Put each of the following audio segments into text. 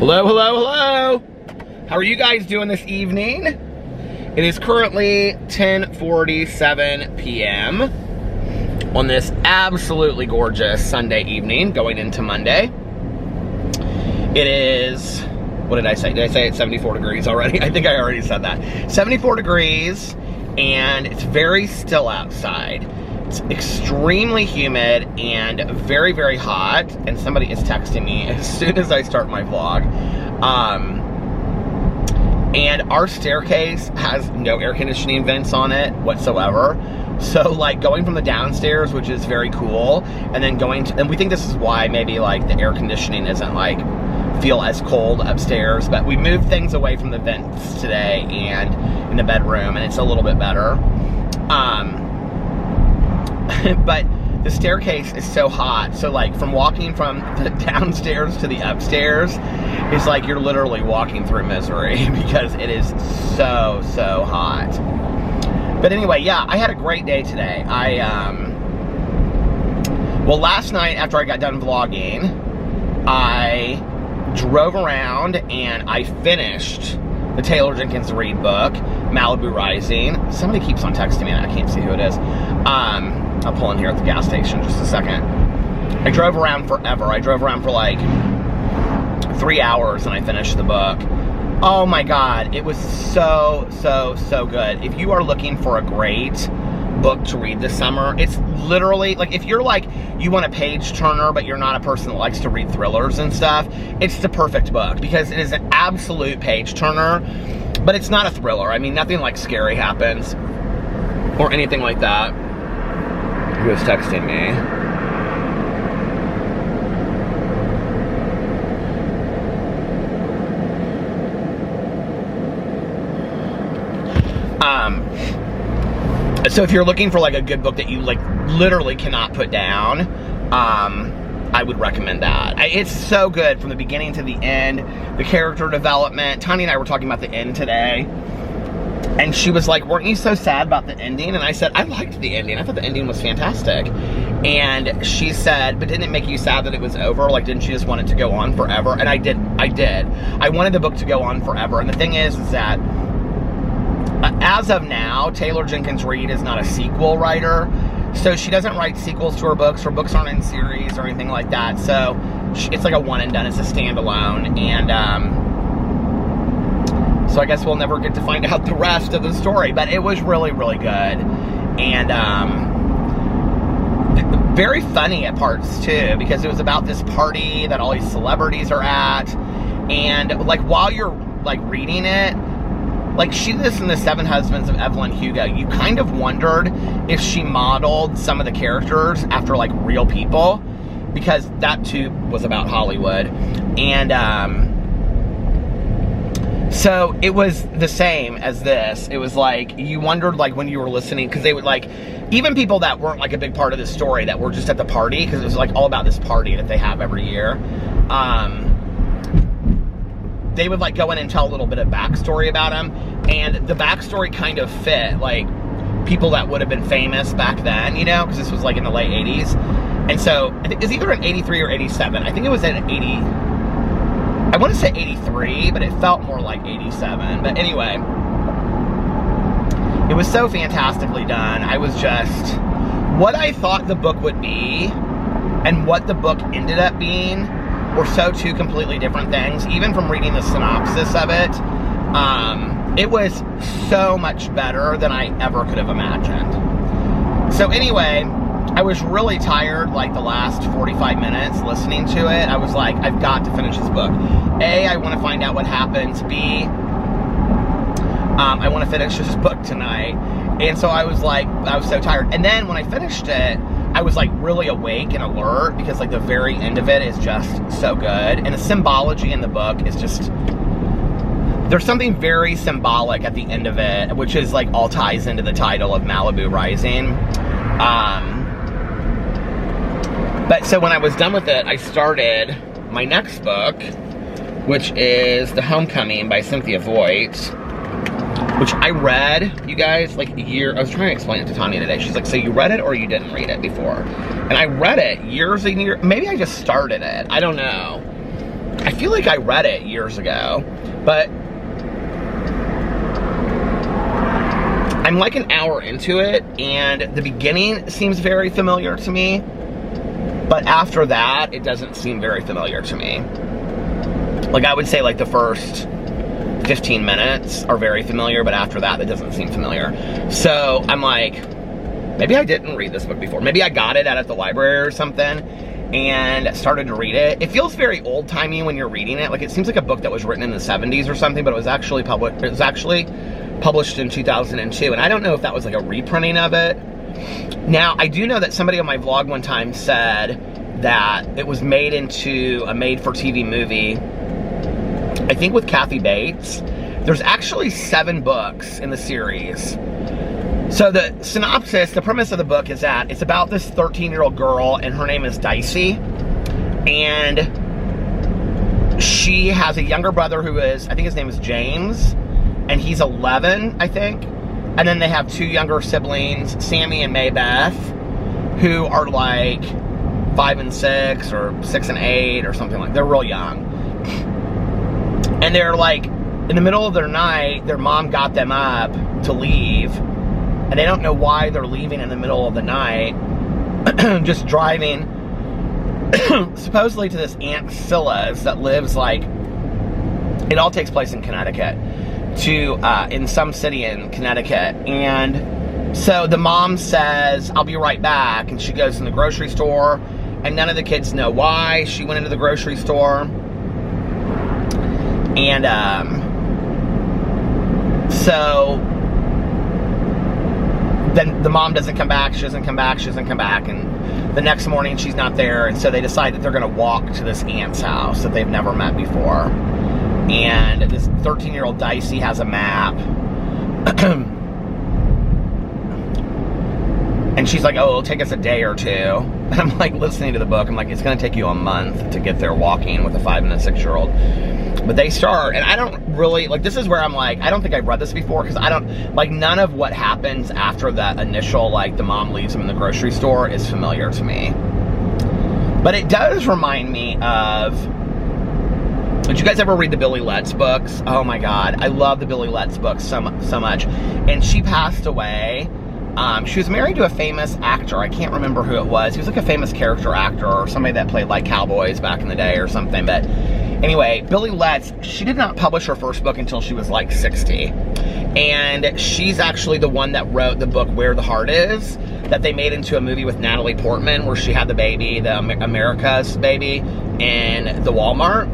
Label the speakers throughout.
Speaker 1: Hello, hello, hello. How are you guys doing this evening? It is currently 10:47 p.m. on this absolutely gorgeous Sunday evening going into Monday. It is, what did I say? Did I say it's 74 degrees already? I think I already said that. 74 degrees, and it's very still outside. It's extremely humid and very, very hot, and somebody is texting me as soon as I start my vlog. And our staircase has no air conditioning vents on it whatsoever. So like going from the downstairs, which is very cool, and then going to, and we think this is why maybe like the air conditioning isn't like feel as cold upstairs, but we moved things away from the vents today and in the bedroom, and it's a little bit better. But the staircase is so hot, so like from walking from the downstairs to the upstairs, it's like you're literally walking through misery because it is so, so hot. But anyway, yeah, I had a great day today. Well, last night after I got done vlogging, I drove around and I finished the Taylor Jenkins Reid book, Malibu Rising. Somebody keeps on texting me and I can't see who it is. I'll pull in here at the gas station just a second. I drove around forever. I drove around for like 3 hours and I finished the book. Oh my God, it was so, so, so good. If you are looking for a great book to read this summer, it's literally, like if you're like, you want a page turner, but you're not a person that likes to read thrillers and stuff, it's the perfect book because it is an absolute page turner, but it's not a thriller. I mean, nothing like scary happens or anything like that. Who was texting me? So if you're looking for like a good book that you like literally cannot put down, I would recommend that. It's so good from the beginning to the end. The character development. Tanya and I were talking about the end today, and she was like, weren't you so sad about the ending? And I said, I liked the ending. I thought the ending was fantastic. And she said, but didn't it make you sad that it was over? Like, didn't you just want it to go on forever? And I did. I wanted the book to go on forever. And the thing is that as of now, Taylor Jenkins Reid is not a sequel writer. So she doesn't write sequels to her books. Her books aren't in series or anything like that. So it's like a one and done. It's a standalone. And so I guess we'll never get to find out the rest of the story. But it was really, really good. And very funny at parts too, because it was about this party that all these celebrities are at. And like while you're like reading it, like she did this in The Seven Husbands of Evelyn Hugo, you kind of wondered if she modeled some of the characters after like real people, because that too was about Hollywood. And so it was the same as this. It was like, you wondered like when you were listening, because they would like, even people that weren't like a big part of the story that were just at the party, because it was like all about this party that they have every year, they would like go in and tell a little bit of backstory about him, and the backstory kind of fit like people that would have been famous back then, you know, because this was like in the late 80s. And so I think it's either in 83 or 87. I think it was in 80, I want to say 83, but it felt more like 87. But anyway, it was so fantastically done. I was just, what I thought the book would be and what the book ended up being were so two completely different things. Even from reading the synopsis of it, it was so much better than I ever could have imagined. So anyway, I was really tired like the last 45 minutes listening to it. I was like, I've got to finish this book. A, I want to find out what happens. B, I want to finish this book tonight. And so I was like, I was so tired. And then when I finished it, I was like really awake and alert, because like the very end of it is just so good. And the symbology in the book is just, there's something very symbolic at the end of it, which is like all ties into the title of Malibu Rising. But so when I was done with it, I started my next book, which is The Homecoming by Cynthia Voigt, which I read, you guys, like a year, I was trying to explain it to Tanya today. She's like, so you read it or you didn't read it before? And I read it years and years, maybe I just started it, I don't know. I feel like I read it years ago, but I'm like an hour into it, and the beginning seems very familiar to me, but after that, it doesn't seem very familiar to me. Like, I would say like the first 15 minutes are very familiar, but after that, it doesn't seem familiar. So I'm like, maybe I didn't read this book before. Maybe I got it out at the library or something and started to read it. It feels very old-timey when you're reading it. Like, it seems like a book that was written in the 70s or something, but it was actually published in 2002, and I don't know if that was like a reprinting of it. Now, I do know that somebody on my vlog one time said that it was made into a made-for-TV movie, I think with Kathy Bates. There's actually 7 books in the series. So the synopsis, the premise of the book is that it's about this 13-year-old girl, and her name is Dicey, and she has a younger brother who is, I think his name is James, and he's 11, I think. And then they have 2 younger siblings, Sammy and Maybeth, who are like 5 and 6, or 6 and 8, or something like that. They're real young. And they're like, in the middle of their night, their mom got them up to leave, and they don't know why they're leaving in the middle of the night, just driving, supposedly to this Aunt Scylla's that lives like, it all takes place in Connecticut, in some city in Connecticut. And so the mom says, I'll be right back, and she goes in the grocery store, and none of the kids know why she went into the grocery store. And so then the mom doesn't come back, she doesn't come back, and the next morning she's not there, and so they decide that they're going to walk to this aunt's house that they've never met before. And this 13-year-old Dicey has a map. And she's like, oh, it'll take us a day or 2. And I'm like listening to the book. I'm like, it's going to take you a month to get there walking with a 5 and a 6-year-old. But they start, and I don't really, like, this is where I'm like, I don't think I've read this before, because I don't, like, none of what happens after that initial, like, the mom leaves them in the grocery store is familiar to me. But it does remind me of, did you guys ever read the Billy Letts books? Oh my God, I love the Billy Letts books so much. And she passed away. She was married to a famous actor. I can't remember who it was. He was like a famous character actor, or somebody that played like cowboys back in the day or something. But anyway, Billy Letts, she did not publish her first book until she was like 60. And she's actually the one that wrote the book Where the Heart Is, that they made into a movie with Natalie Portman, where she had the baby, the America's baby, in the Walmart.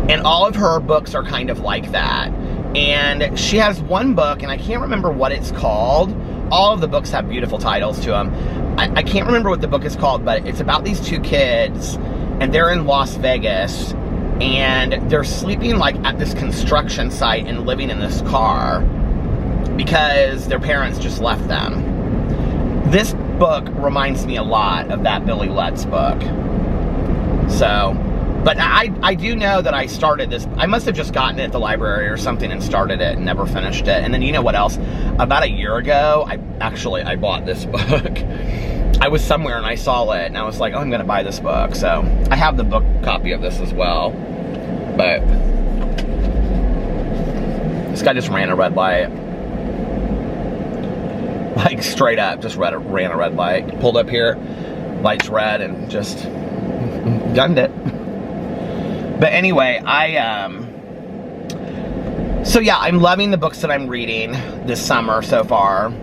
Speaker 1: And all of her books are kind of like that. And she has one book, and I can't remember what it's called. All of the books have beautiful titles to them. I can't remember what the book is called, but it's about these 2 kids, and they're in Las Vegas, and they're sleeping like at this construction site and living in this car because their parents just left them. This book reminds me a lot of that Billy Letts book. So, but I do know that I started this, I must have just gotten it at the library or something and started it and never finished it. And then you know what else? About a year ago, I bought this book. I was somewhere and I saw it and I was like, oh, I'm gonna buy this book. So I have the book copy of this as well. But this guy just ran a red light. Like straight up, just ran a red light. Pulled up here, light's red, and just gunned it. But anyway, so yeah, I'm loving the books that I'm reading this summer so far.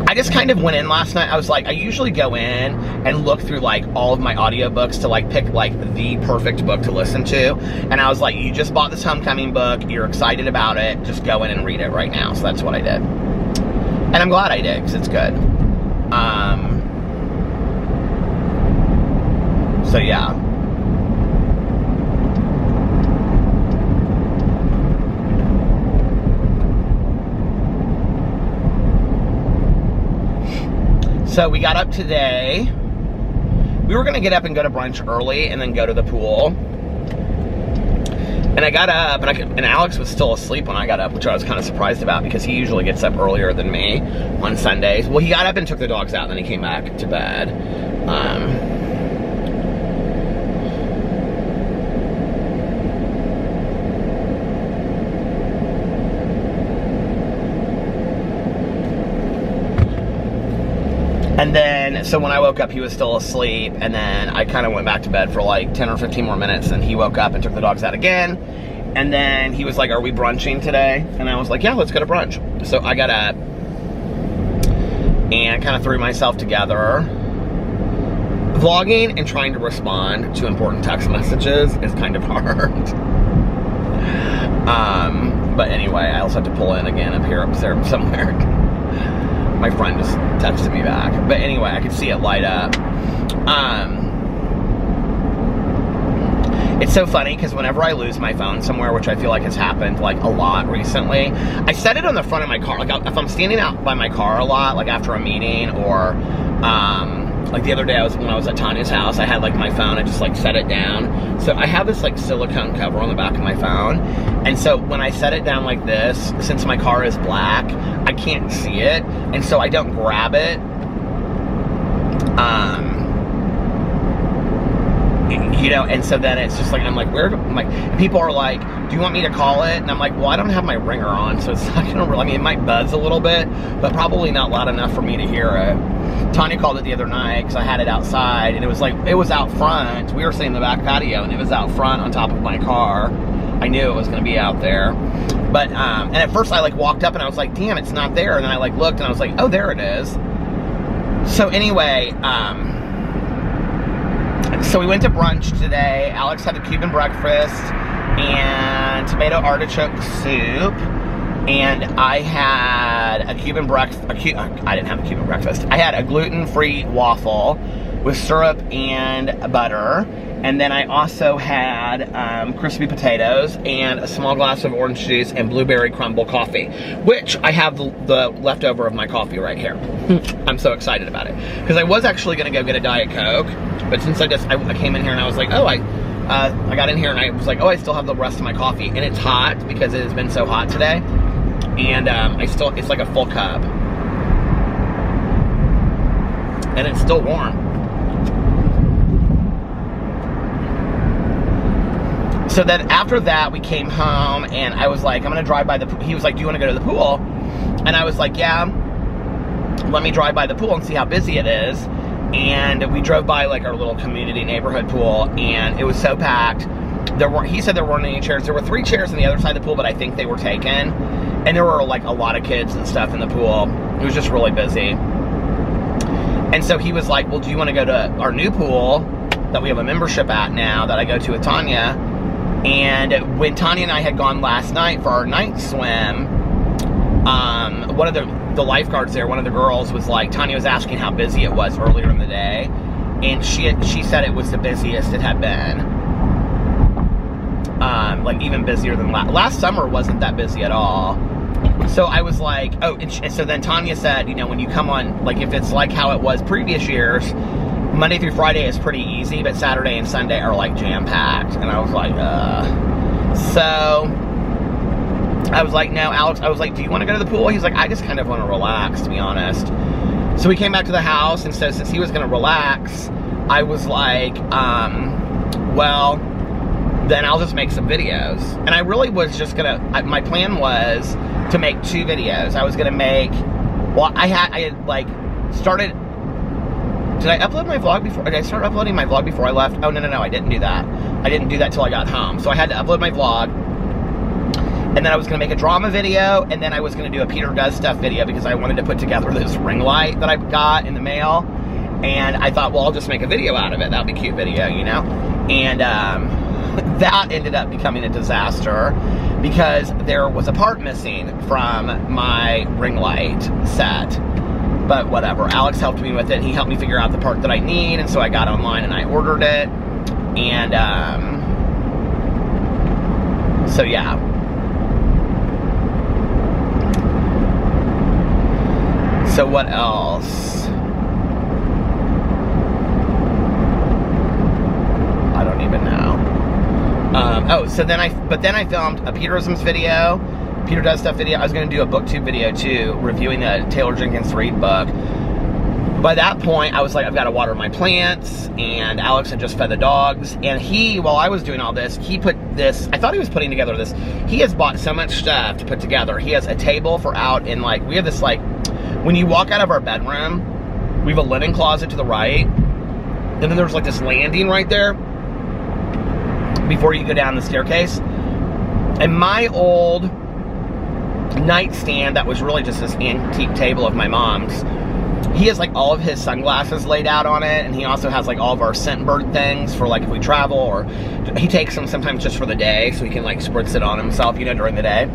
Speaker 1: I just kind of went in last night. I was like, I usually go in and look through like all of my audiobooks to like pick like the perfect book to listen to. And I was like, you just bought this Homecoming book, you're excited about it, just go in and read it right now. So that's what I did. And I'm glad I did, because it's good. So yeah. So we got up today. We were going to get up and go to brunch early and then go to the pool. And I got up, and Alex was still asleep when I got up, which I was kind of surprised about because he usually gets up earlier than me on Sundays. Well, he got up and took the dogs out, and then he came back to bed. And then, so when I woke up, he was still asleep, and then I kind of went back to bed for like 10 or 15 more minutes, and he woke up and took the dogs out again. And then he was like, are we brunching today? And I was like, yeah, let's go to brunch. So I got up and kind of threw myself together. Vlogging and trying to respond to important text messages is kind of hard. But anyway, I also have to pull in again up here somewhere. My friend just texted me back. But anyway, I could see it light up. It's so funny because whenever I lose my phone somewhere, which I feel like has happened like a lot recently, I set it on the front of my car. Like if I'm standing out by my car a lot, like after a meeting, or like the other day when I was at Tanya's house, I had like my phone, I just like set it down. So I have this like silicone cover on the back of my phone. And so when I set it down like this, since my car is black, I can't see it. And so I don't grab it. You know, and so then it's just like, I'm like, people are like, do you want me to call it? And I'm like, well, I don't have my ringer on, so it's not gonna really, I mean, it might buzz a little bit, but probably not loud enough for me to hear it. Tanya called it the other night because I had it outside, and it was like, it was out front. We were sitting in the back patio, and it was out front on top of my car. I knew it was gonna be out there. But, and at first I like walked up and I was like, damn, it's not there. And then I like looked and I was like, oh, there it is. So anyway, so we went to brunch today. Alex had a Cuban breakfast and tomato artichoke soup. And I had a Cuban breakfast. I didn't have a Cuban breakfast. I had a gluten-free waffle with syrup and butter. And then I also had crispy potatoes and a small glass of orange juice and blueberry crumble coffee, which I have the leftover of my coffee right here. I'm so excited about it. Because I was actually going to go get a Diet Coke, but since I came in here and I was like, oh, I got in here and I was like, oh, I still have the rest of my coffee. And it's hot because it has been so hot today. And it's like a full cup. And it's still warm. So then after that, we came home and I was like, I'm gonna drive by the pool. He was like, do you wanna go to the pool? And I was like, yeah, let me drive by the pool and see how busy it is. And we drove by like our little community neighborhood pool, and it was so packed. He said there weren't any chairs. There were 3 chairs on the other side of the pool, but I think they were taken. And there were like a lot of kids and stuff in the pool. It was just really busy. And so he was like, well, do you wanna go to our new pool that we have a membership at now that I go to with Tanya? And when Tanya and I had gone last night for our night swim, one of the lifeguards there, one of the girls was like, Tanya was asking how busy it was earlier in the day, and she said it was the busiest it had been. Like even busier than last summer wasn't that busy at all. So I was like, oh, and so then Tanya said, you know, when you come on, like if it's like how it was previous years, Monday through Friday is pretty easy, but Saturday and Sunday are like jam-packed. And I was like, So I was like, no, Alex, I was like, do you want to go to the pool? He's like, I just kind of want to relax, to be honest. So we came back to the house, and so since he was going to relax, I was like, well, then I'll just make some videos. And I really was just gonna, my plan was to make 2 videos. I was gonna make, well, I had like started, did I upload my vlog before? Did I start uploading my vlog before I left? Oh, no, I didn't do that. I didn't do that till I got home. So I had to upload my vlog, and then I was gonna make a drama video, and then I was gonna do a Peter Does Stuff video because I wanted to put together this ring light that I got in the mail. And I thought, well, I'll just make a video out of it. That'll be a cute video, you know? And that ended up becoming a disaster because there was a part missing from my ring light set. But whatever, Alex helped me with it. He helped me figure out the part that I need, and so I got online and I ordered it. And so yeah. So what else? I don't even know. Oh, so then I filmed a Peterisms video, Peter Does Stuff video. I was going to do a booktube video too, reviewing the Taylor Jenkins Reid book. By that point, I was like, I've got to water my plants, and Alex had just fed the dogs, and while I was doing all this, he put this, I thought he was putting together this, he has bought so much stuff to put together. He has a table for out in, like, we have this, like, when you walk out of our bedroom, We have a linen closet to the right. And then there's like this landing right there before you go down the staircase. And my old nightstand that was really just this antique table of my mom's, he has like all of his sunglasses laid out on it, and he also has like all of our Scentbird things for like if we travel, or he takes them sometimes just for the day so he can like spritz it on himself, you know, during the day.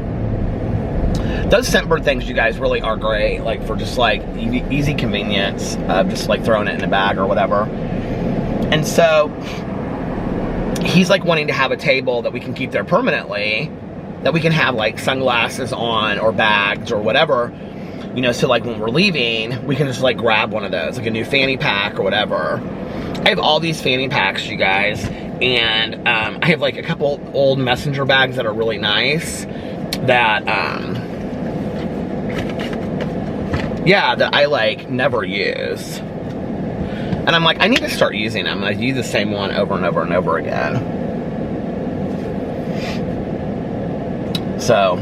Speaker 1: Those Scentbird things, you guys, really are great, like for just like easy convenience of just like throwing it in a bag or whatever. And so he's like wanting to have a table that we can keep there permanently, that we can have like sunglasses on or bags or whatever, you know, so like when we're leaving, we can just like grab one of those, like a new fanny pack or whatever. I have all these fanny packs, you guys, and I have like a couple old messenger bags that are really nice that, yeah, that I like never use. And I'm like, I need to start using them. I use the same one over and over and over again. So,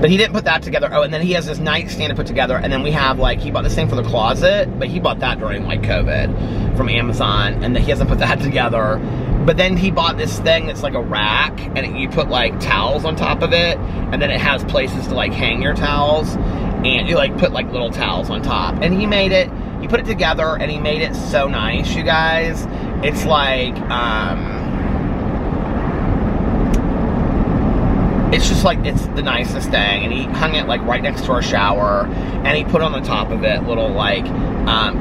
Speaker 1: but he didn't put that together. Oh, and then he has this nightstand to put together. And then we have like, he bought the same for the closet, but he bought that during like COVID from Amazon. And then he hasn't put that together. But then he bought this thing that's like a rack, and you put like towels on top of it. And then it has places to like hang your towels. And you like put like little towels on top. And he made it, he put it together, and he made it so nice, you guys. It's like, it's just like, it's the nicest thing. And he hung it like right next to our shower, and he put on the top of it little like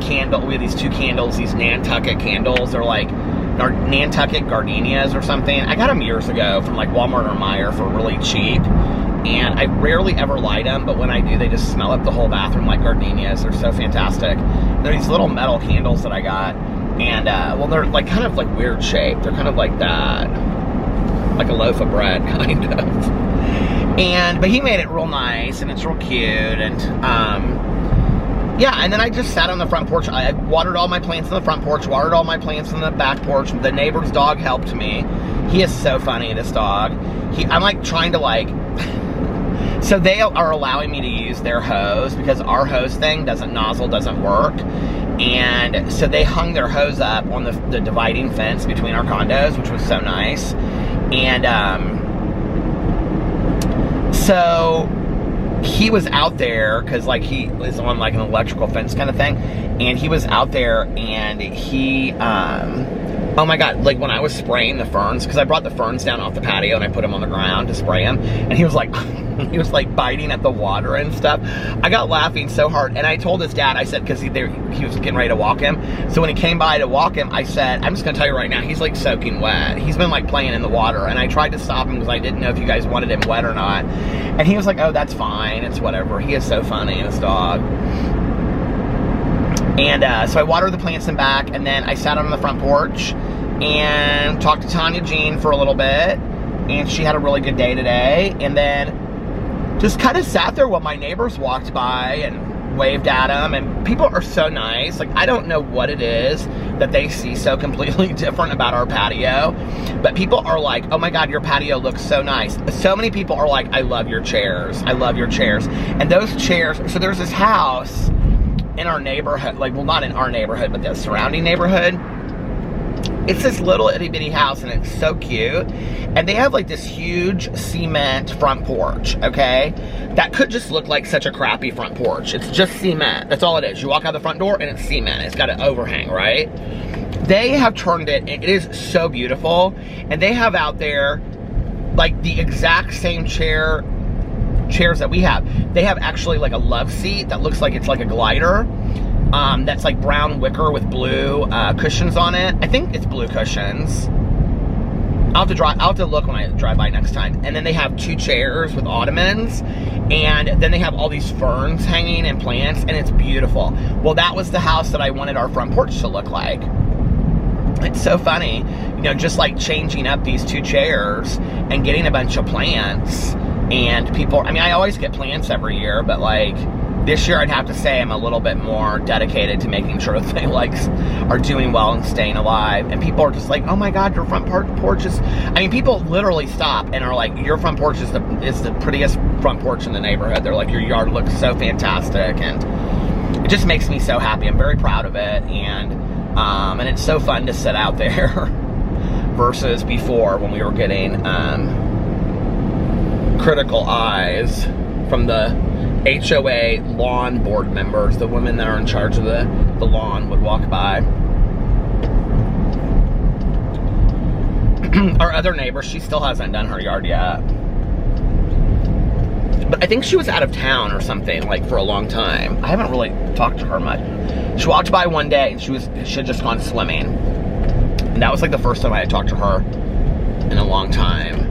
Speaker 1: candle. We have these two candles, these Nantucket candles. They're like Nantucket gardenias or something. I got them years ago from like Walmart or Meijer for really cheap. And I rarely ever light them, but when I do, they just smell up the whole bathroom like gardenias. They're so fantastic. They're these little metal candles that I got. And, well, they're like kind of like weird shaped. They're kind of like that. Like a loaf of bread, kind of. But he made it real nice, and it's real cute. And, yeah, and then I just sat on the front porch. I watered all my plants on the front porch, watered all my plants on the back porch. The neighbor's dog helped me. He is so funny, this dog. I'm like trying to like... So they are allowing me to use their hose because our hose thing doesn't work. And so they hung their hose up on the dividing fence between our condos, which was so nice. And so he was out there because like he was on like an electrical fence kind of thing. And he was out there, and he, oh my God, like when I was spraying the ferns, because I brought the ferns down off the patio and I put them on the ground to spray them, and he was like biting at the water and stuff. I got laughing so hard, and I told his dad, I said, because he was getting ready to walk him, so when he came by to walk him, I said, I'm just gonna tell you right now, he's like soaking wet. He's been like playing in the water, and I tried to stop him because I didn't know if you guys wanted him wet or not, and he was like, oh, that's fine, it's whatever. He is so funny, this dog. And so I watered the plants in back, and then I sat on the front porch and talked to Tanya Jean for a little bit, and she had a really good day today. And then just kind of sat there while my neighbors walked by and waved at them, and people are so nice. Like, I don't know what it is that they see so completely different about our patio, but people are like, oh my God, your patio looks so nice. So many people are like, I love your chairs. I love your chairs. And those chairs, so there's this house in our neighborhood, like, well, not in our neighborhood, but the surrounding neighborhood. It's this little itty bitty house, and it's so cute. And they have like this huge cement front porch, okay? That could just look like such a crappy front porch. It's just cement. That's all it is. You walk out the front door and it's cement. It's got an overhang, right? They have turned it, it is so beautiful. And they have out there like the exact same chairs that we have. They have actually like a love seat that looks like it's like a glider. That's like brown wicker with blue cushions on it. I think it's blue cushions. I'll have to look when I drive by next time. And then they have two chairs with ottomans, and then they have all these ferns hanging and plants, and it's beautiful. Well, that was the house that I wanted our front porch to look like. It's so funny, you know, just like changing up these two chairs and getting a bunch of plants. And people, I mean, I always get plants every year, but like this year I'd have to say I'm a little bit more dedicated to making sure they like are doing well and staying alive. And people are just like, oh my God, your front porch is, I mean, people literally stop and are like, your front porch is the prettiest front porch in the neighborhood. They're like, your yard looks so fantastic. And it just makes me so happy. I'm very proud of it, and it's so fun to sit out there versus before when we were getting critical eyes from the HOA lawn board members. The women that are in charge of the lawn would walk by. Our other neighbor, she still hasn't done her yard yet. But I think she was out of town or something, like, for a long time. I haven't really talked to her much. She walked by one day and she had just gone swimming. And that was like the first time I had talked to her in a long time.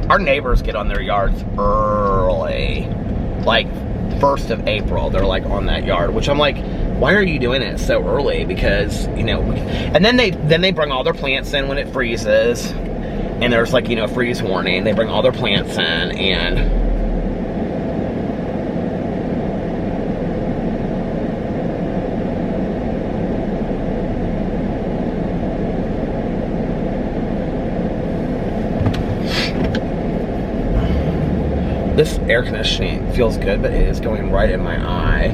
Speaker 1: Our neighbors get on their yards early, like 1st of April. They're like on that yard, which I'm like, why are you doing it so early? Because, you know, and then they bring all their plants in when it freezes, and there's like, you know, freeze warning. They bring all their plants in, and this air conditioning feels good, but it is going right in my eye.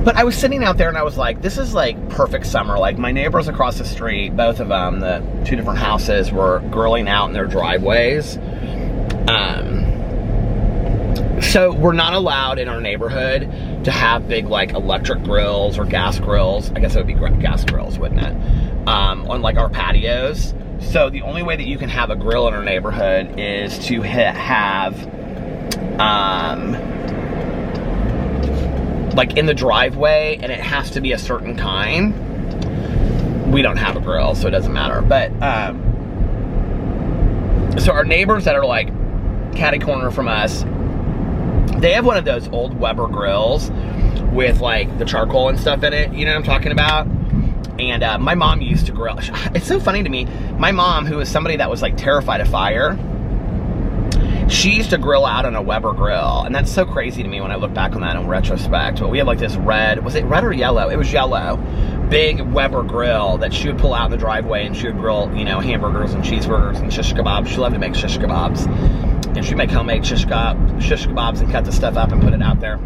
Speaker 1: But I was sitting out there and I was like, this is like perfect summer. Like, my neighbors across the street, both of them, the 2 different houses, were grilling out in their driveways. So we're not allowed in our neighborhood to have big like electric grills or gas grills. I guess it would be gas grills, wouldn't it? On like our patios. So the only way that you can have a grill in our neighborhood is to have, like in the driveway, and it has to be a certain kind. We don't have a grill, so it doesn't matter. But, so our neighbors that are like catty corner from us, they have one of those old Weber grills with like the charcoal and stuff in it. You know what I'm talking about? And my mom used to grill. It's so funny to me. My mom, who is somebody that was like terrified of fire, she used to grill out on a Weber grill. And that's so crazy to me when I look back on that in retrospect. But we had like this red, was it red or yellow? It was yellow. Big Weber grill that she would pull out in the driveway, and she would grill, you know, hamburgers and cheeseburgers and shish kebabs. She loved to make shish kebabs. And she'd make homemade shish kebabs and cut the stuff up and put it out there.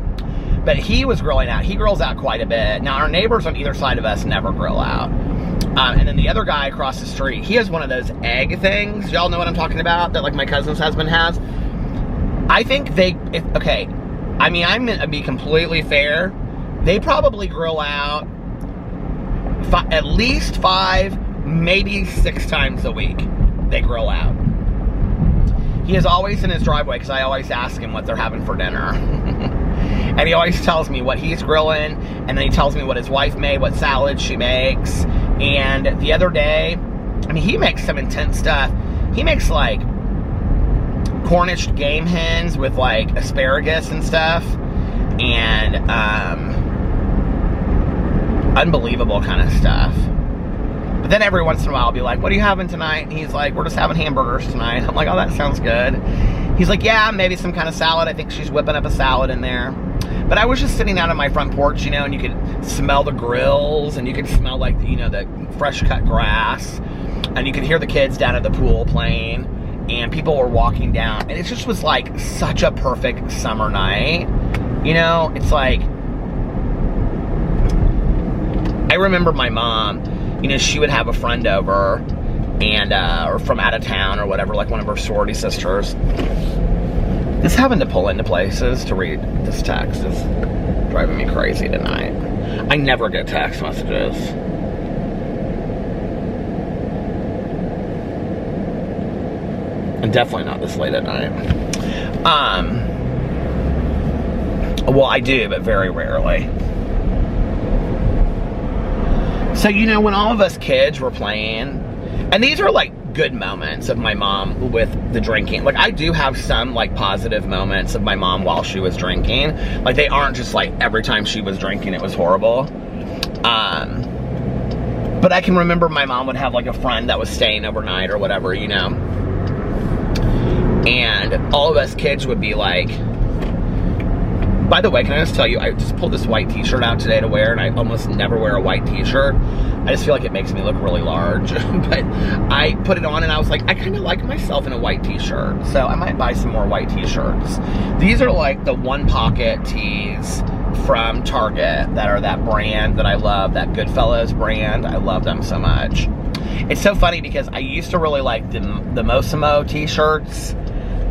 Speaker 1: But he was grilling out. He grills out quite a bit. Now, our neighbors on either side of us never grill out. And then the other guy across the street, he has one of those egg things. Y'all know what I'm talking about? That, like, my cousin's husband has. I think okay. I mean, I'm going to be completely fair. They probably grill out at least 5, maybe 6 times a week. They grill out. He is always in his driveway, because I always ask him what they're having for dinner. And he always tells me what he's grilling, and then he tells me what his wife made, what salad she makes. And the other day, I mean, he makes some intense stuff. He makes like Cornish game hens with like asparagus and stuff, and unbelievable kind of stuff. But then every once in a while I'll be like, what are you having tonight? And he's like, we're just having hamburgers tonight. I'm like, oh, that sounds good. He's like, yeah, maybe some kind of salad. I think she's whipping up a salad in there. But I was just sitting out on my front porch, you know, and you could smell the grills, and you could smell, like, you know, the fresh cut grass, and you could hear the kids down at the pool playing, and people were walking down, and it just was like such a perfect summer night. You know, it's like, I remember my mom, you know, she would have a friend over, and or from out of town or whatever, like one of her sorority sisters. Just having to pull into places to read this text is driving me crazy tonight. I never get text messages. And definitely not this late at night. Well, I do, but very rarely. So, you know, when all of us kids were playing, and these are like good moments of my mom with the drinking. Like, I do have some like positive moments of my mom while she was drinking. Like, they aren't just like every time she was drinking it was horrible. But I can remember my mom would have like a friend that was staying overnight or whatever, you know. And all of us kids would be like, By the way, can I just tell you, I just pulled this white t-shirt out today to wear, and I almost never wear a white t-shirt. I just feel like it makes me look really large. But I put it on and I was like, I kind of like myself in a white t-shirt. So I might buy some more white t-shirts. These are like the one pocket tees from Target that are that brand that I love, that Goodfellas brand. I love them so much. It's so funny because I used to really like the Mossimo t-shirts,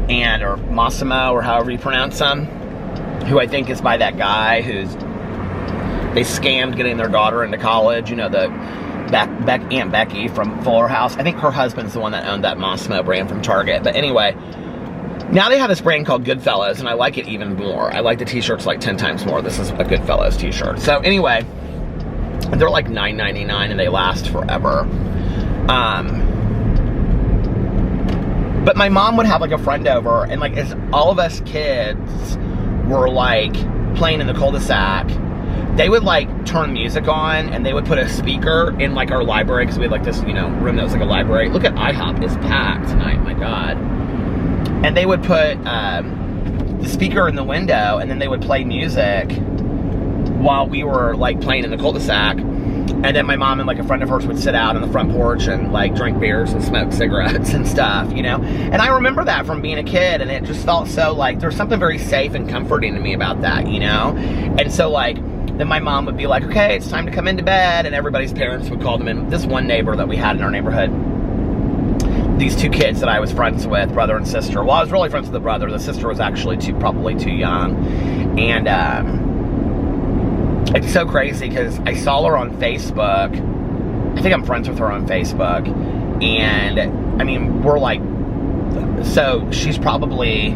Speaker 1: or Massimo, or however you pronounce them, who I think is by that guy they scammed getting their daughter into college, you know, the Aunt Becky from Fuller House. I think her husband's the one that owned that Mossimo brand from Target. But anyway, now they have this brand called Goodfellas, and I like it even more. I like the t-shirts like 10 times more. This is a Goodfellas t-shirt. So anyway, they're like $9.99 and they last forever. But my mom would have like a friend over, and like as all of us kids were like playing in the cul-de-sac, they would like turn music on, and they would put a speaker in like our library, because we had like this, you know, room that was like a library. Look at IHOP, it's packed tonight, my God. And they would put the speaker in the window, and then they would play music while we were like playing in the cul-de-sac. And then my mom and like a friend of hers would sit out on the front porch and like drink beers and smoke cigarettes and stuff, you know? And I remember that from being a kid, and it just felt so like, there's something very safe and comforting to me about that, you know? And so like, then my mom would be like, okay, it's time to come into bed, and everybody's parents would call them in. This one neighbor that we had in our neighborhood, these two kids that I was friends with, brother and sister. Well, I was really friends with the brother. The sister was actually probably too young. And, it's so crazy because I saw her on Facebook. I think I'm friends with her on Facebook. And, I mean, we're like, so she's probably,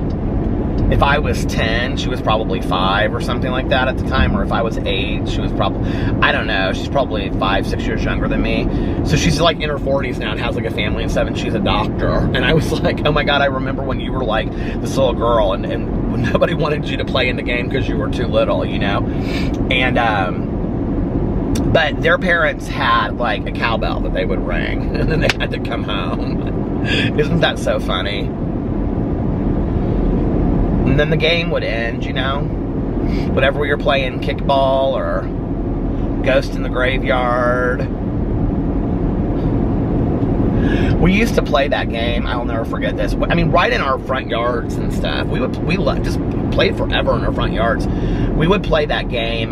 Speaker 1: if I was 10, she was probably 5 or something like that at the time. Or if I was 8, she was probably, I don't know, she's probably 5, 6 years younger than me. So she's like in her 40s now and has like a family and stuff, and she's a doctor. And I was like, oh my God, I remember when you were like this little girl, and nobody wanted you to play in the game because you were too little, you know? And, but their parents had like a cowbell that they would ring, and then they had to come home. Isn't that so funny? And then the game would end, you know? Whatever we were playing, kickball or Ghost in the Graveyard. We used to play that game. I'll never forget this. I mean, right in our front yards and stuff. We just played forever in our front yards. We would play that game.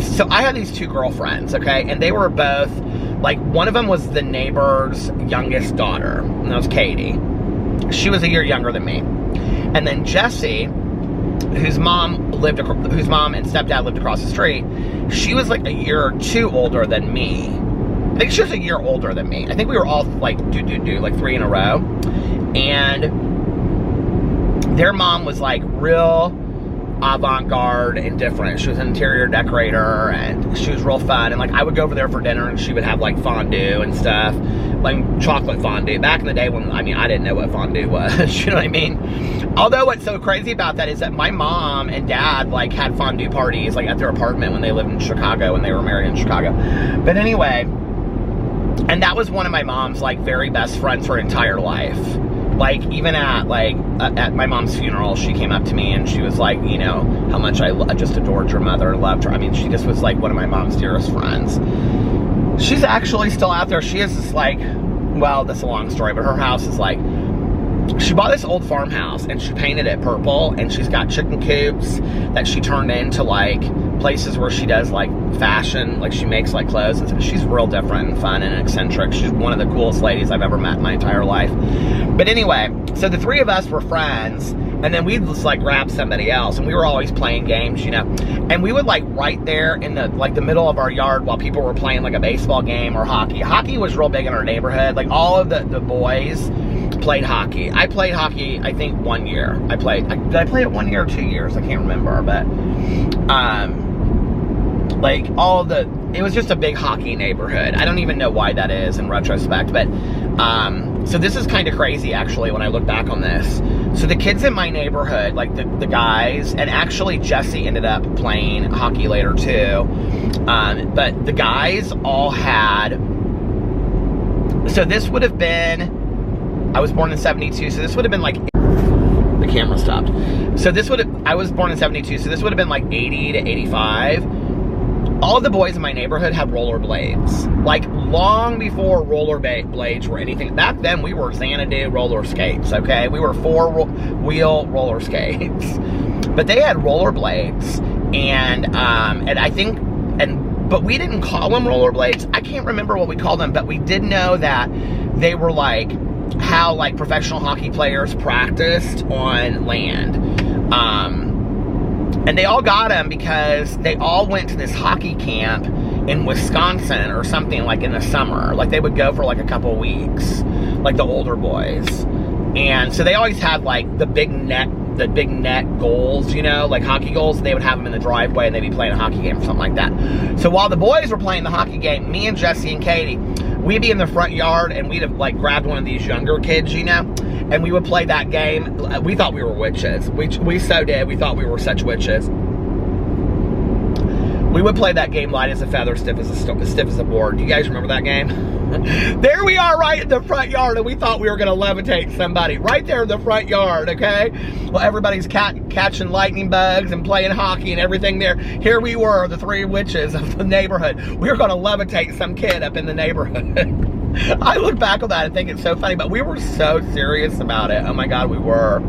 Speaker 1: So I had these two girlfriends, okay? And they were both, like, one of them was the neighbor's youngest daughter. And that was Katie. She was a year younger than me. And then Jessie, whose mom and stepdad lived across the street, she was like a year or two older than me. I think she was a year older than me. I think we were all like like 3 in a row. And their mom was like real avant-garde and different. She was an interior decorator, and she was real fun. And like, I would go over there for dinner, and she would have like fondue and stuff, like chocolate fondue. Back in the day when, I mean, I didn't know what fondue was. You know what I mean? Although what's so crazy about that is that my mom and dad like had fondue parties like at their apartment when they lived in Chicago, when they were married in Chicago. But anyway, and that was one of my mom's like very best friends her entire life. Like, even at my mom's funeral, she came up to me and she was like, you know, how much I just adored your mother and loved her. I mean, she just was like one of my mom's dearest friends. She's actually still out there. She is this like, well, that's a long story, but her house is like, she bought this old farmhouse and she painted it purple, and she's got chicken coops that she turned into like places where she does like fashion, like she makes like clothes, and she's real different and fun and eccentric. She's one of the coolest ladies I've ever met in my entire life. But anyway, so the three of us were friends, and then we'd just like grab somebody else, and we were always playing games, you know, and we would like right there in the like the middle of our yard while people were playing like a baseball game or hockey. Hockey was real big in our neighborhood. Like all of the boys played hockey. I played hockey, I think 1 year. Did I play it 1 year or 2 years? I can't remember, but like it was just a big hockey neighborhood. I don't even know why that is in retrospect, but so this is kind of crazy actually when I look back on this. So the kids in my neighborhood, like the guys, and actually Jesse ended up playing hockey later too, but the guys all had, so this would have been, I was born in 72, so this would have been like, the camera camera stopped. So this would have, I was born in 72, so this would have been like 80 to 85. All of the boys in my neighborhood had rollerblades. Like, long before rollerblades were anything. Back then, we were Xanadu roller skates, okay? We were four-wheel roller skates. But they had rollerblades. And I think, but we didn't call them rollerblades. I can't remember what we called them, but we did know that they were like how like professional hockey players practiced on land. And they all got them because they all went to this hockey camp in Wisconsin or something, like in the summer. Like they would go for like a couple weeks, like the older boys. And so they always had like the big net goals, you know, like hockey goals. They would have them in the driveway and they'd be playing a hockey game or something like that. So while the boys were playing the hockey game, me and Jesse and Katie, we'd be in the front yard and we'd have like grabbed one of these younger kids, you know, and we would play that game. We thought we were witches. We so did. We thought we were such witches. We would play that game light as a feather, stiff as a board. Do you guys remember that game? There we are right in the front yard, and we thought we were going to levitate somebody. Right there in the front yard, okay? Well, everybody's catching lightning bugs and playing hockey and everything there. Here we were, the three witches of the neighborhood. We were going to levitate some kid up in the neighborhood. I look back on that and think it's so funny, but we were so serious about it. Oh my God, we were.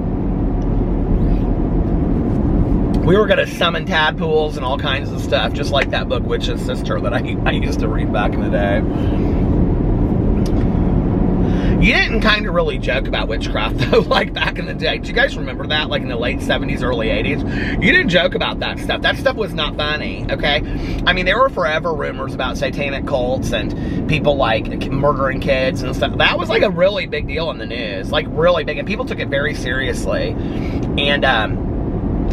Speaker 1: We were going to summon tadpoles and all kinds of stuff, just like that book, Witch's Sister, that I used to read back in the day. You didn't kind of really joke about witchcraft, though, like back in the day. Do you guys remember that, like in the late 70s, early 80s? You didn't joke about that stuff. That stuff was not funny, okay? I mean, there were forever rumors about satanic cults and people, like, murdering kids and stuff. That was, like, a really big deal in the news. Like, really big. And people took it very seriously. And,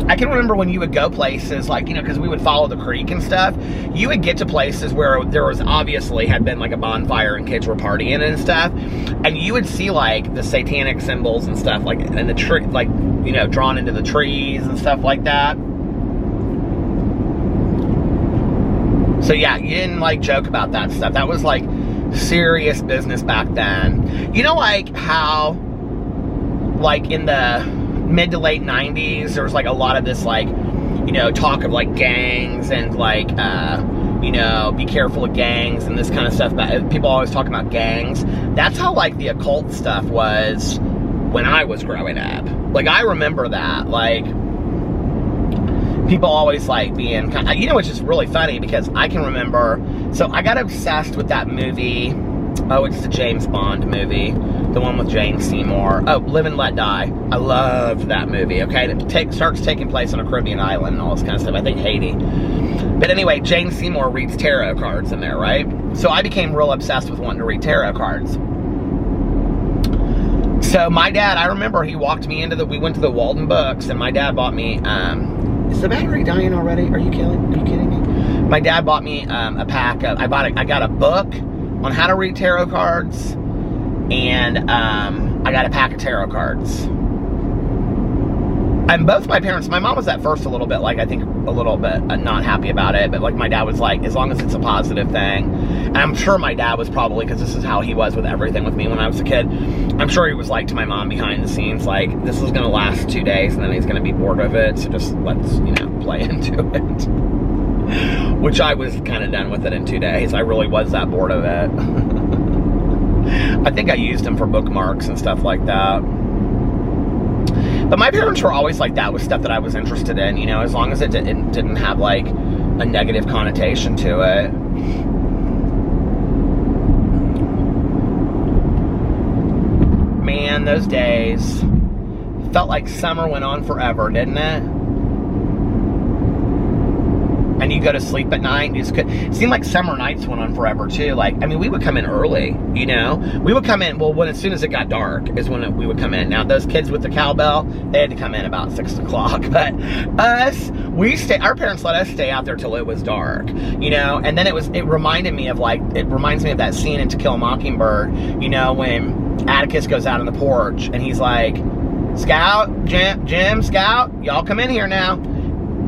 Speaker 1: I can remember when you would go places, like, you know, because we would follow the creek and stuff, you would get to places where there was obviously had been like a bonfire and kids were partying and stuff, and you would see like the satanic symbols and stuff, like in the tree, like, you know, drawn into the trees and stuff like that. So yeah, you didn't like joke about that stuff. That was like serious business back then. You know, like how, like in the mid to late 90s, there was like a lot of this, like, you know, talk of like gangs and like, you know, be careful of gangs and this kind of stuff. But people always talk about gangs. That's how like the occult stuff was when I was growing up. Like, I remember that. Like, people always like being, you know, which is really funny because I can remember, so I got obsessed with that movie. Oh, it's the James Bond movie, the one with Jane Seymour. Oh, Live and Let Die. I loved that movie, okay? It starts taking place on a Caribbean island and all this kind of stuff. I think Haiti. But anyway, Jane Seymour reads tarot cards in there, right? So I became real obsessed with wanting to read tarot cards. So my dad, I remember he walked me into we went to the Walden Books, and my dad bought me, is the battery dying already? Are you kidding me? My dad bought me a pack of, I got a book on how to read tarot cards, and I got a pack of tarot cards. And both my parents, my mom was at first a little bit, like, I think a little bit not happy about it, but like my dad was like, as long as it's a positive thing. And I'm sure my dad was probably, because this is how he was with everything with me when I was a kid, I'm sure he was like to my mom behind the scenes, like, this is going to last 2 days and then he's going to be bored of it, so just let's, you know, play into it. Which I was kind of done with it in 2 days. I really was that bored of it. I think I used them for bookmarks and stuff like that. But my parents were always like that with stuff that I was interested in, you know, as long as it didn't have like a negative connotation to it. Man, those days felt like summer went on forever, didn't it? And you go to sleep at night and you just it seemed like summer nights went on forever too. Like, I mean, we would come in early, you know, we would come in, well, as soon as it got dark is when we would come in. Now those kids with the cowbell, they had to come in about 6 o'clock, but us, our parents let us stay out there till it was dark, you know. And then it reminded me of it reminds me of that scene in To Kill a Mockingbird, you know, when Atticus goes out on the porch and he's like, Scout, Jim, Scout, y'all come in here now.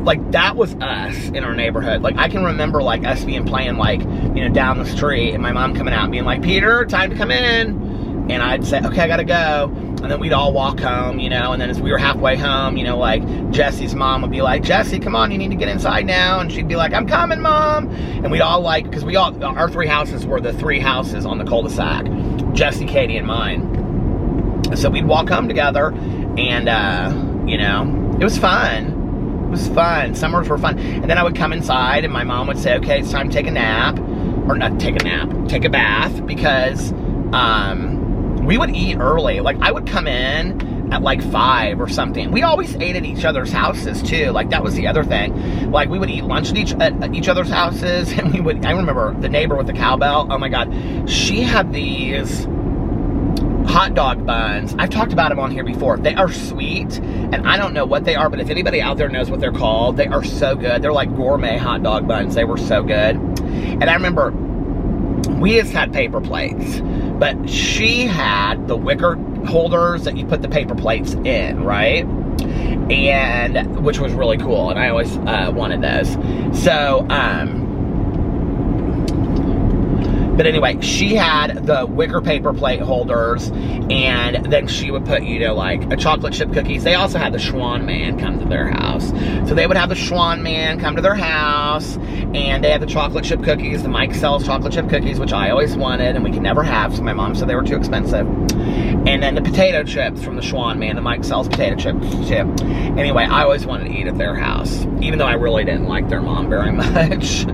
Speaker 1: Like, that was us in our neighborhood. Like, I can remember, like, us playing, like, you know, down the street, and my mom coming out and being like, Peter, time to come in. And I'd say, okay, I gotta go. And then we'd all walk home, you know, and then as we were halfway home, you know, like, Jesse's mom would be like, Jesse, come on, you need to get inside now. And she'd be like, I'm coming, Mom. And we'd all like, because our 3 houses were the 3 houses on the cul-de-sac, Jesse, Katie, and mine. So we'd walk home together, and, you know, it was fun. It was fun. Summers were fun. And then I would come inside, and my mom would say, okay, it's time to take a nap. Or not take a nap, take a bath, because we would eat early. Like, I would come in at like 5 or something. We always ate at each other's houses too. Like, that was the other thing. Like, we would eat lunch at each other's houses, and I remember the neighbor with the cowbell. Oh my God, she had these hot dog buns. I've talked about them on here before. They are sweet, and I don't know what they are, but if anybody out there knows what they're called, they are so good. They're like gourmet hot dog buns. They were so good. And I remember we just had paper plates, but she had the wicker holders that you put the paper plates in, right? And which was really cool, and I always wanted those. So, but anyway, she had the wicker paper plate holders, and then she would put, you know, like a chocolate chip cookies. They also had the Schwan Man come to their house. So they would have the Schwan Man come to their house, and they had the chocolate chip cookies. The Mike sells chocolate chip cookies, which I always wanted, and we could never have, so my mom said they were too expensive. And then the potato chips from the Schwan Man, the Mike sells potato chips. Anyway, I always wanted to eat at their house, even though I really didn't like their mom very much.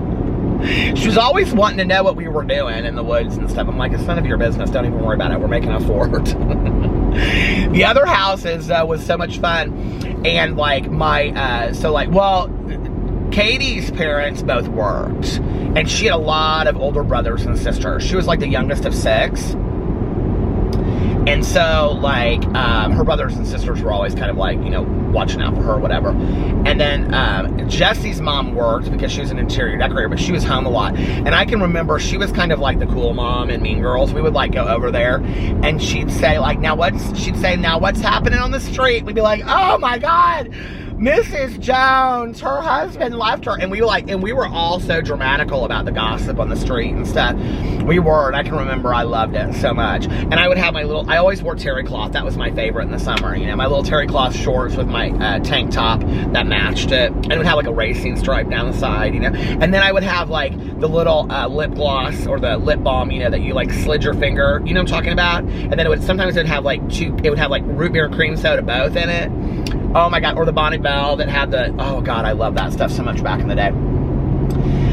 Speaker 1: She was always wanting to know what we were doing in the woods and stuff. I'm like, it's none of your business. Don't even worry about it. We're making a fort. The other houses was so much fun. And like Katie's parents both worked. And she had a lot of older brothers and sisters. She was like the youngest of 6. And so, like, her brothers and sisters were always kind of like, you know, watching out for her or whatever. And then Jesse's mom worked because she was an interior decorator, but she was home a lot. And I can remember she was kind of like the cool mom in Mean Girls. We would, like, go over there, and she'd say, like, now what's happening on the street? We'd be like, oh, my God, Mrs. Jones, her husband left her. And we were all so dramatical about the gossip on the street and stuff. We were, and I can remember I loved it so much. And I would have I always wore terry cloth. That was my favorite in the summer. You know, my little terry cloth shorts with my tank top that matched it. And it would have like a racing stripe down the side, you know. And then I would have like the little lip gloss or the lip balm, you know, that you like slid your finger. You know what I'm talking about? And then sometimes it would have like root beer and cream soda both in it. Oh my God, or the Bonnie Bell that had oh God, I love that stuff so much back in the day.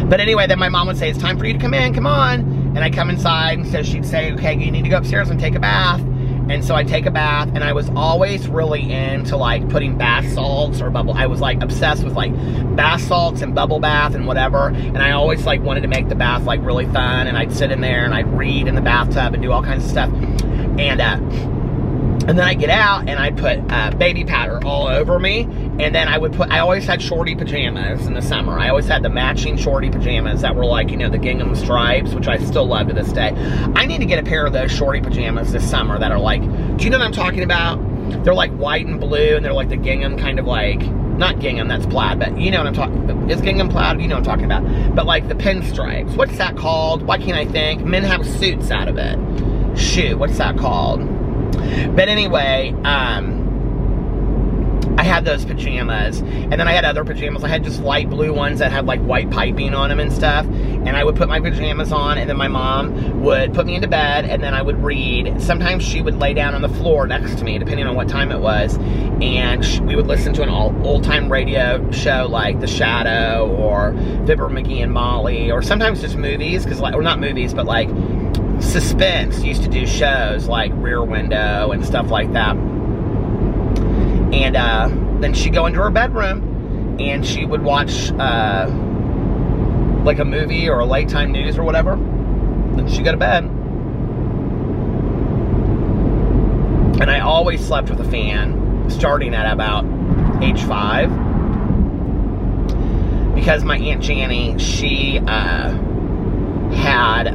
Speaker 1: But anyway, then my mom would say, it's time for you to come in, come on. And I come inside, and so she'd say, okay, you need to go upstairs and take a bath. And so I'd take a bath, and I was always really into like putting bath salts or I was like obsessed with like bath salts and bubble bath and whatever. And I always like wanted to make the bath like really fun, and I'd sit in there and I'd read in the bathtub and do all kinds of stuff. And then I'd get out, and I'd put baby powder all over me. And then I always had shorty pajamas in the summer. I always had the matching shorty pajamas that were like, you know, the gingham stripes, which I still love to this day. I need to get a pair of those shorty pajamas this summer that are like, do you know what I'm talking about? They're like white and blue, and they're like the gingham kind of like, not gingham, that's plaid, but you know what I'm talking, is gingham plaid? You know what I'm talking about. But like the pinstripes. What's that called? Why can't I think? Men have suits out of it. Shoot, what's that called? But anyway, I had those pajamas, and then I had other pajamas. I had just light blue ones that had like white piping on them and stuff, and I would put my pajamas on, and then my mom would put me into bed, and then I would read. Sometimes she would lay down on the floor next to me, depending on what time it was, and we would listen to an old-time radio show like The Shadow or Fibber McGee and Molly, or sometimes just movies, or not movies, but like Suspense used to do shows like Rear Window and stuff like that. And then she'd go into her bedroom, and she would watch like a movie or a late time news or whatever. Then she'd go to bed. And I always slept with a fan, starting at about age 5. Because my Aunt Janny, she had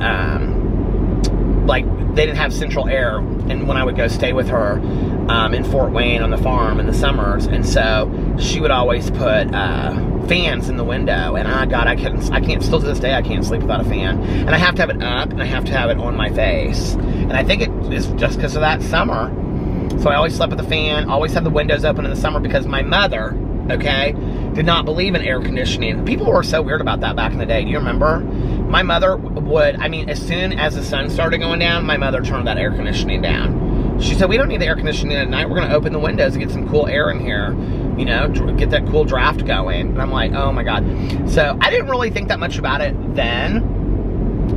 Speaker 1: like, they didn't have central air, and when I would go stay with her in Fort Wayne on the farm in the summers, and so she would always put fans in the window, and God, I can't, still to this day, I can't sleep without a fan, and I have to have it up, and I have to have it on my face, and I think it is just because of that summer. So I always slept with the fan, always had the windows open in the summer because my mother, okay, did not believe in air conditioning. People were so weird about that back in the day. Do you remember? My mother would, I mean, as soon as the sun started going down, my mother turned that air conditioning down. She said, we don't need the air conditioning at night. We're going to open the windows and get some cool air in here, you know, get that cool draft going. And I'm like, oh my God. So I didn't really think that much about it then,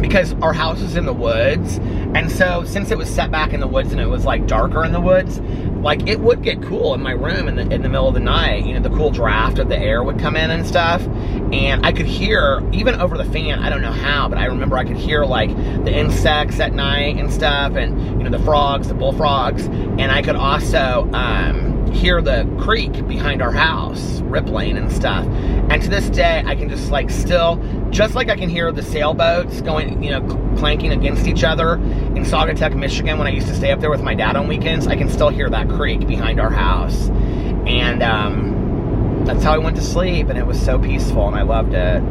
Speaker 1: because our house is in the woods, and so since it was set back in the woods and it was like darker in the woods, like it would get cool in my room in the middle of the night. You know, the cool draft of the air would come in and stuff, and I could hear, even over the fan, I don't know how, but I remember I could hear like the insects at night and stuff, and you know, the frogs, the bullfrogs, and I could also hear the creek behind our house rippling and stuff. And to this day, I can just like still, just like I can hear the sailboats going, you know, clanking against each other in Saugatuck, Michigan, when I used to stay up there with my dad on weekends, I can still hear that creek behind our house. And that's how I went to sleep, and it was so peaceful, and I loved it.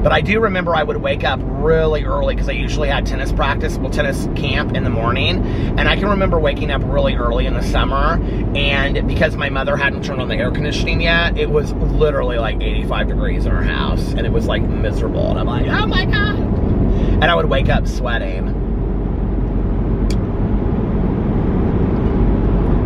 Speaker 1: But I do remember I would wake up really early because I usually had tennis practice, well, tennis camp in the morning. And I can remember waking up really early in the summer, and because my mother hadn't turned on the air conditioning yet, it was literally like 85 degrees in our house, and it was like miserable. And I'm like, oh my God. And I would wake up sweating.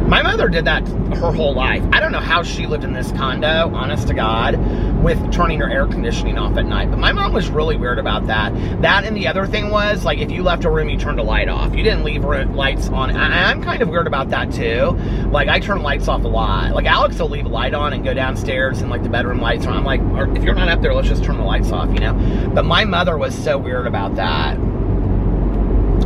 Speaker 1: My mother did that her whole life. I don't know how she lived in this condo, honest to God, with turning her air conditioning off at night. But my mom was really weird about that. That, and the other thing was, like, if you left a room, you turned a light off. You didn't leave lights on. I'm kind of weird about that too. Like, I turn lights off a lot. Like, Alex will leave a light on and go downstairs and like the bedroom lights on. I'm like, if you're not up there, let's just turn the lights off, you know? But my mother was so weird about that.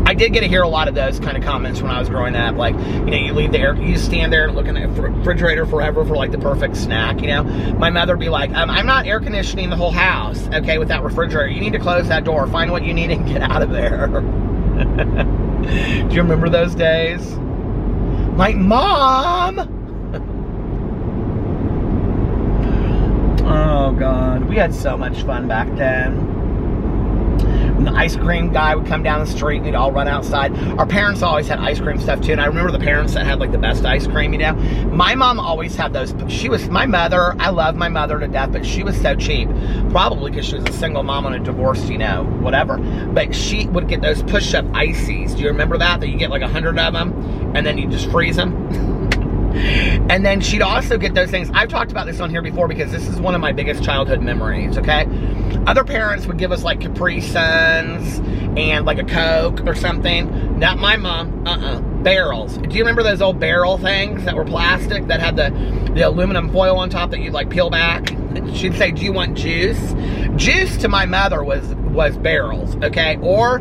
Speaker 1: I did get to hear a lot of those kind of comments when I was growing up. Like, you know, you leave the air, you just stand there and look in the refrigerator forever for like the perfect snack, you know? My mother would be like, I'm not air conditioning the whole house, okay, with that refrigerator. You need to close that door, find what you need and get out of there. Do you remember those days? Like, Mom! Oh, God. We had so much fun back then. The ice cream guy would come down the street and we'd all run outside. Our parents always had ice cream stuff too, and I remember the parents that had like the best ice cream, you know. My mom always had those. My mother, I love my mother to death, but she was so cheap, probably because she was a single mom on a divorce, you know, whatever. But she would get those push-up ices. Do you remember that you get like 100 of them and then you just freeze them? And then she'd also get those things. I've talked about this on here before because this is one of my biggest childhood memories, okay? Other parents would give us like Capri Suns and like a Coke or something. Not my mom, barrels. Do you remember those old barrel things that were plastic that had the aluminum foil on top that you'd like peel back? She'd say, do you want juice? Juice to my mother was barrels, okay? Or,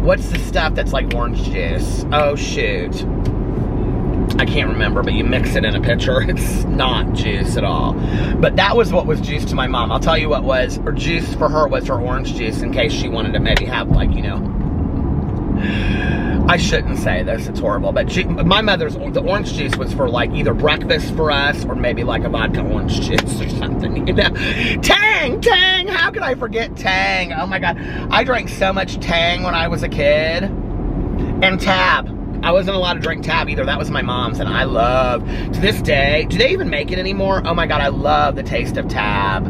Speaker 1: what's the stuff that's like orange juice? Oh, shoot. I can't remember, but you mix it in a pitcher. It's not juice at all. But that was what was juice to my mom. I'll tell you what was, or juice for her was her orange juice in case she wanted to maybe have like, you know, I shouldn't say this, it's horrible, but my mother's, the orange juice was for like either breakfast for us or maybe like a vodka orange juice or something, you know. Tang, how could I forget Tang? Oh my God, I drank so much Tang when I was a kid. And Tab. I wasn't allowed to drink Tab either. That was my mom's, and I love, to this day, do they even make it anymore? Oh my God, I love the taste of Tab.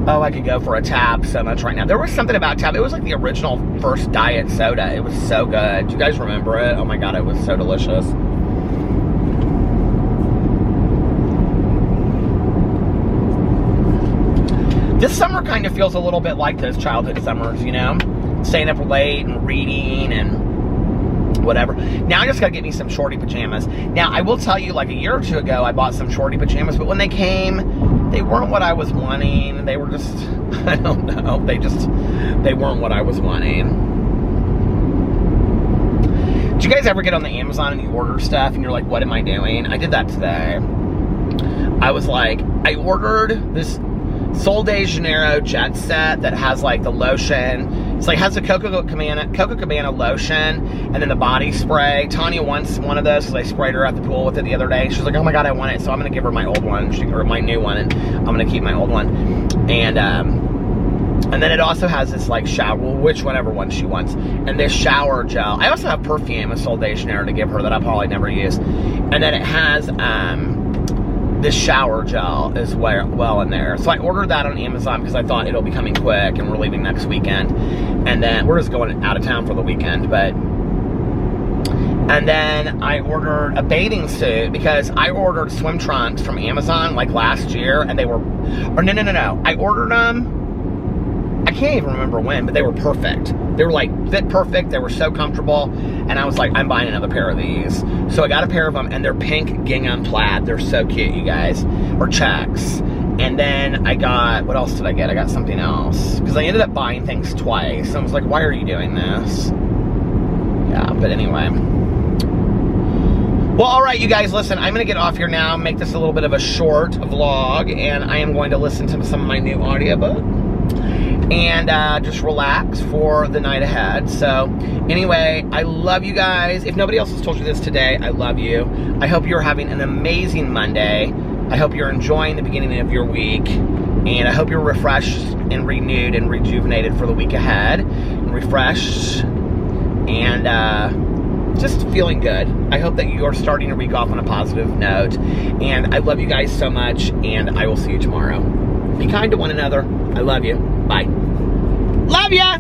Speaker 1: Oh, I could go for a Tab so much right now. There was something about Tab. It was like the original first diet soda. It was so good. Do you guys remember it? Oh my God, it was so delicious. This summer kind of feels a little bit like those childhood summers, you know? Staying up late and reading and whatever. Now I just gotta get me some shorty pajamas. Now I will tell you, like a year or two ago, I bought some shorty pajamas, but when they came, they weren't what I was wanting. They were just, I don't know, they weren't what I was wanting. Did you guys ever get on the Amazon and you order stuff and you're like, what am I doing? I did that today. I was like, I ordered this Sol de Janeiro jet set that has like the lotion. It's like has the Coco Cabana lotion and then the body spray. Tanya wants one of those because I sprayed her at the pool with it the other day. She's like, oh my God, I want it. So I'm going to give her my old one, or my new one, and I'm going to keep my old one. And And then it also has this like shower, whichever one she wants, and this shower gel. I also have perfume, a Sol de Janeiro to give her that I'll probably never use. And then it has this shower gel as well in there. So I ordered that on Amazon because I thought it'll be coming quick, and we're leaving next weekend. And then we're just going out of town for the weekend, and then I ordered a bathing suit because I ordered swim trunks from Amazon like last year, and they were, or no. I ordered them, I can't even remember when, but they were perfect. They were like fit perfect. They were so comfortable. And I was like, I'm buying another pair of these. So I got a pair of them, and they're pink gingham plaid. They're so cute, you guys. Or checks. And then I got, what else did I get? I got something else. Because I ended up buying things twice. I was like, why are you doing this? Yeah, but anyway. Well, all right, you guys, listen, I'm going to get off here now, make this a little bit of a short vlog, and I am going to listen to some of my new audiobook and just relax for the night ahead. So anyway, I love you guys. If nobody else has told you this today, I love you. I hope you're having an amazing Monday. I hope you're enjoying the beginning of your week, and I hope you're refreshed and renewed and rejuvenated for the week ahead, and refreshed and just feeling good. I hope that you are starting your week off on a positive note, and I love you guys so much, and I will see you tomorrow. Be kind to one another. I love you. Bye. Love ya!